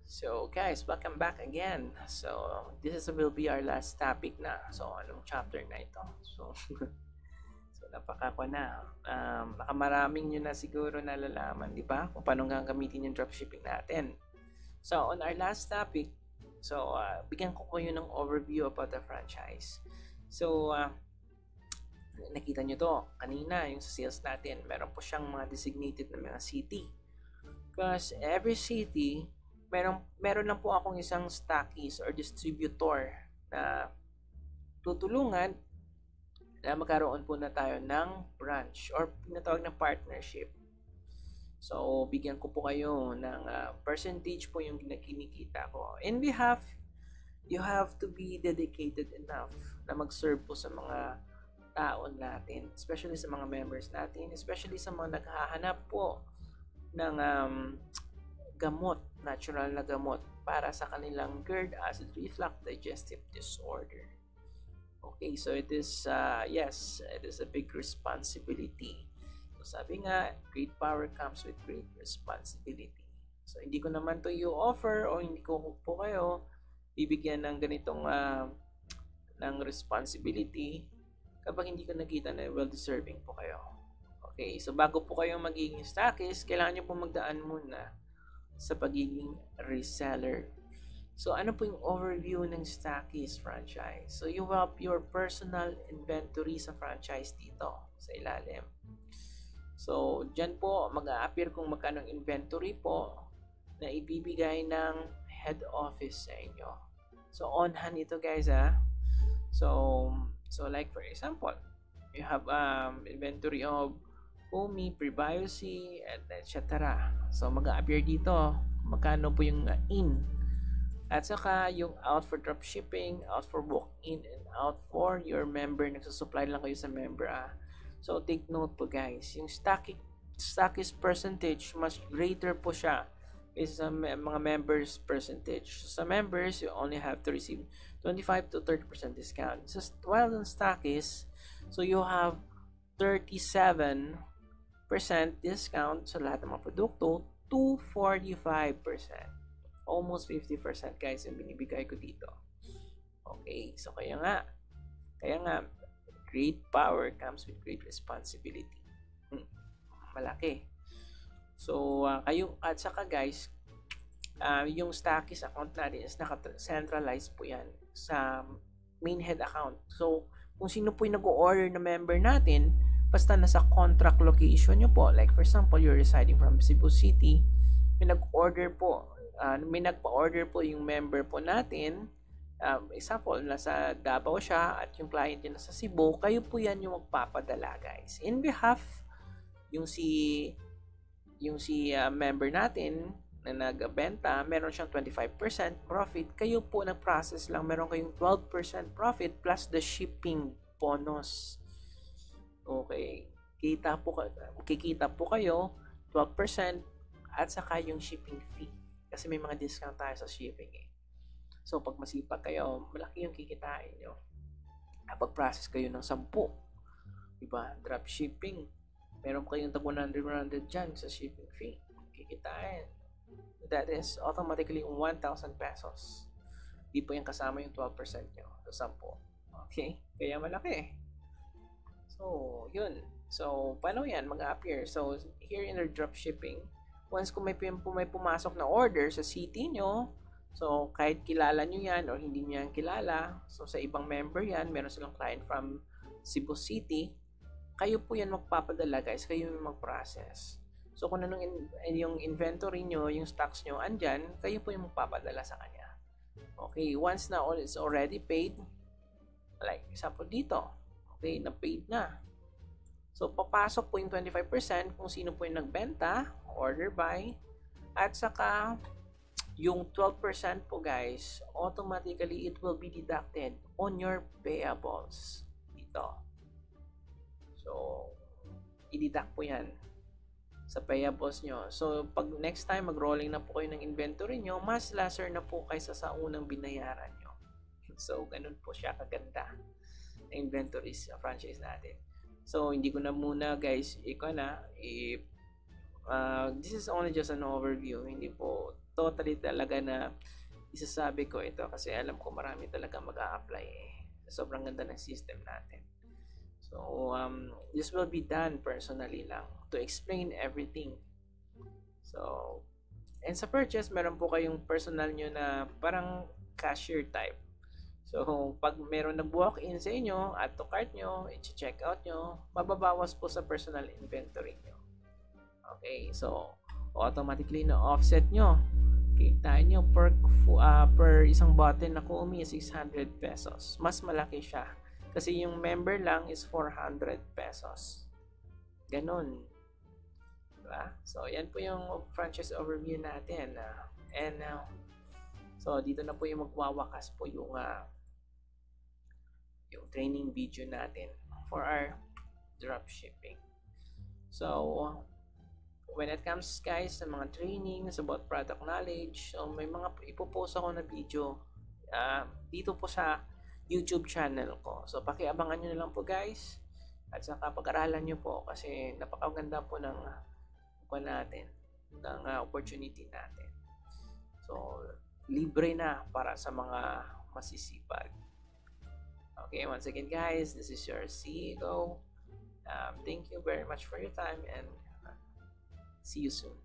So guys, welcome back again. So will be our last topic na. So anong chapter na ito? So so napaka ko na. Nakamaraming nyo na siguro nalalaman, di ba? Kung paano gagamitin yung dropshipping natin. So on our last topic, so bigyan ko kayo ng overview about the franchise. So nakita nyo to kanina yung sa sales natin, meron po siyang mga designated na mga city. Because every city meron lang po akong isang stockies or distributor na tutulungan na magkaroon po na tayo ng branch or tinatawag na partnership. So, bigyan ko po kayo ng percentage po yung kinikita ko. In behalf, you have to be dedicated enough na mag-serve po sa mga taon natin, especially sa mga members natin, especially sa mga naghahanap po ng gamot, natural na gamot para sa kanilang GERD, acid reflux, digestive disorder. Okay, so it is yes, it is a big responsibility. So sabi nga, great power comes with great responsibility. So hindi ko naman to i-offer o hindi ko po kayo bibigyan ng ganitong ng responsibility kapag hindi ko nakita na well-deserving po kayo. Okay, so bago po kayo magiging stockist, kailangan nyo po magdaan muna sa pagiging reseller. So ano po yung overview ng stockist franchise? So you have your personal inventory sa franchise dito sa ilalim. So dyan po mag-a-appear kung magkano inventory po na ibibigay ng head office sa inyo. So on hand ito guys So like for example, you have inventory of Umi, Prebiocy, and etc. So mag-a-appear dito magkano po yung in. At saka yung out for dropshipping, out for walk-in, and out for your member. Nagsusupply lang kayo sa member. So take note po guys, yung stockist percentage mas greater po siya is sa mga members percentage. So, sa members, you only have to receive 25 to 30% discount. So while on stockist, so you have 37% discount sa lahat ng mga produkto to 45%. Almost 50% guys yung binibigay ko dito. Okay, so kaya nga great power comes with great responsibility. Malaki. So kayo at saka guys, yung stockist account natin is naka-centralized po yan sa main head account. So kung sino po yung nag-order na member natin, basta nasa contract location nyo po, like for example, you're residing from Cebu City, may nag-order po, may nagpa-order po yung member po natin, example, nasa Davao siya at yung client niya nasa Cebu, kayo po yan yung magpapadala guys. In behalf, yung si member natin na nagbenta, meron siyang 25% profit, kayo po nag-process lang, meron kayong 12% profit plus the shipping bonus. Okay, kikita po kayo 12% at saka yung shipping fee. Kasi may mga discount tayo sa shipping So pag masipag kayo, malaki yung kikitain nyo. Kapag process kayo ng 10, diba? Drop shipping. Meron kayong tag 100 dyan sa shipping fee. Kikitain. That is automatically 1,000 pesos. Di po yung kasama yung 12% nyo sa 10. Okay? Kaya malaki. So, yun. So, paano yan mag-appear? So, here in our dropshipping, once kung may pumasok na order sa city nyo, so, kahit kilala nyo yan or hindi nyo yan kilala, so sa ibang member yan, meron silang client from Cebu City, kayo po yan magpapadala guys, kayo yung mag-process. So, kung anong yung inventory nyo, yung stocks nyo andyan, kayo po yung magpapadala sa kanya. Okay, once na all is already paid, like example dito, okay, na-paid na. So, papasok po yung 25% kung sino po yung nagbenta, order by, at saka yung 12% po guys, automatically it will be deducted on your payables dito. So, i-deduct po yan sa payables nyo. So, pag next time mag-rolling na po kayo ng inventory nyo, mas lesser na po kaysa sa unang binayaran nyo. So, ganun po siya kaganda na inventories sa franchise natin. So, hindi ko na muna guys, this is only just an overview. Hindi po totally talaga na isasabi ko ito kasi alam ko marami talaga mag-a-apply eh. Sobrang ganda ng system natin. So, this will be done personally lang to explain everything. So, and sa purchase, meron po kayong personal nyo na parang cashier type. So, pag meron nag-walk-in sa inyo, add to cart nyo, i-check out nyo, mababawas po sa personal inventory nyo. Okay, so, automatically na offset nyo. Kita nyo per isang bottle na Kumi 600 pesos. Mas malaki siya. Kasi yung member lang is 400 pesos. Ganon. Diba? So, yan po yung franchise overview natin. So, dito na po yung magwawakas po yung training video natin for our dropshipping. So, when it comes guys sa mga trainings about product knowledge, so may mga ipopost ako na video dito po sa YouTube channel ko. So, pakiabangan nyo na lang po guys. At saka pag-aralan nyo po kasi napakaganda po ng opportunity natin. So, libre na para sa mga masisipag. Okay, once again guys, this is your CEO. Thank you very much for your time and see you soon.